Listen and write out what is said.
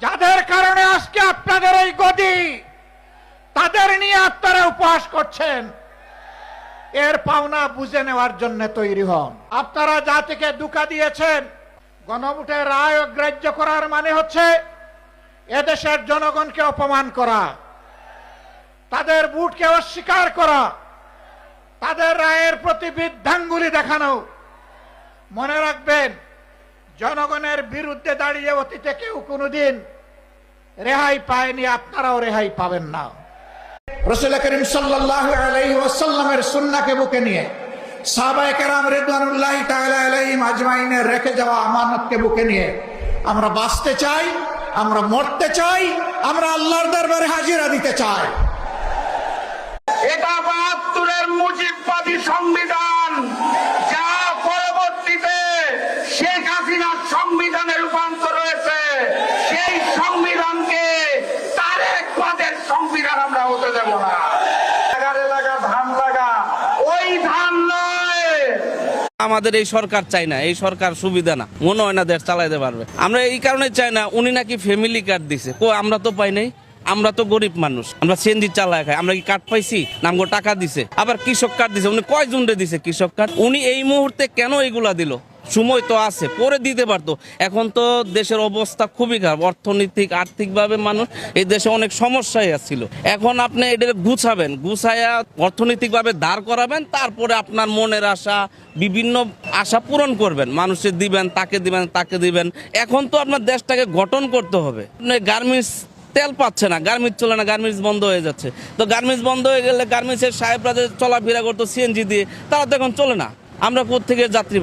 যাদের কারণে আজকে আপনাদের এই গদি, তাদের নিয়ে আপনারা উপহাস করছেন। এর পাওনা বুঝে নেওয়ার জন্য তৈরি হন। আপনারা জাতিকে ধোঁকা দিয়েছেন। গণভোটের রায় অগ্রাহ্য করার মানে হচ্ছে এদেশের জনগণকে অপমান করা, তাদের ভোটকে অস্বীকার করা, তাদের রায়ের প্রতি বৃদ্ধাঙ্গুলি দেখানো। মনে রাখবেন, জনগণের বিরুদ্ধে দাঁড়িয়ে অতীতে কেউ কোনোদিন রেহাই পায়নি, আপনারাও রেহাই পাবেন না। রাসূল করিম সাল্লাল্লাহু আলাইহি ওয়াসাল্লামের সুন্নাহকে বুকে নিয়ে সাহাবায়ে কেরাম রিদওয়ানুল্লাহি তাআলা আলাইহিম আজমাইনের রেখে যাওয়া আমানতকে বুকে নিয়ে আমরা বাঁচতে চাই, আমরা মরতে চাই, আমরা আল্লাহর দরবারে হাজিরা দিতে চাই। এটা ৭২-এর মুজিববাদী সংবিধান, যা পরবর্তীতে শেখ হাসিনার সংবিধানে রূপান্তর হয়েছে। সেই সংবিধানকে তারেকবাদের সংবিধান আমরা হতে দেব না। লাগারে লাগা ধান লাগা, ওই ধান নয়। আমাদের এই সরকার চাই না, এই সরকার সুবিধা না, মনে হয় না দেশ চালাইতে পারবে। আমরা এই কারণে চাই না, উনি নাকি ফ্যামিলি কার্ড দিছে, আমরা তো পাই নাই। আমরা তো গরিব মানুষ, আমরা সিএনজি চালায় খাই, আমরা কি কার্ড পাইছি? নামগো টাকা দিছে, আবার কৃষক কার্ড দিছে। উনি কয়জন রে দিছে কৃষক কার্ড? উনি এই মুহূর্তে কেন এগুলা দিল? সময় তো আছে, পরে দিতে পারতো। এখন তো দেশের অবস্থা খুবই খারাপ, অর্থনৈতিক আর্থিকভাবে মানুষ এই দেশে অনেক সমস্যায় আসছিল। এখন আপনি এটা গুছাবেন, গুছাইয়া অর্থনৈতিকভাবে দাঁড় করাবেন, তারপরে আপনার মনের আশা, বিভিন্ন আশা পূরণ করবেন, মানুষের দিবেন, তাকে দিবেন, তাকে দিবেন। এখন তো আপনার দেশটাকে গঠন করতে হবে। আপনি গার্মেন্টস তেল পাচ্ছে না, গার্মেন্টস চলে না, গার্মেন্টস বন্ধ হয়ে যাচ্ছে। তো গার্মেন্টস বন্ধ হয়ে গেলে গার্মেন্টসের সাহেবরা যে চলাফেরা করতো সিএনজি দিয়ে, তারা তো এখন চলে না। আমরা কোত্থেকে যাত্রী পাবো?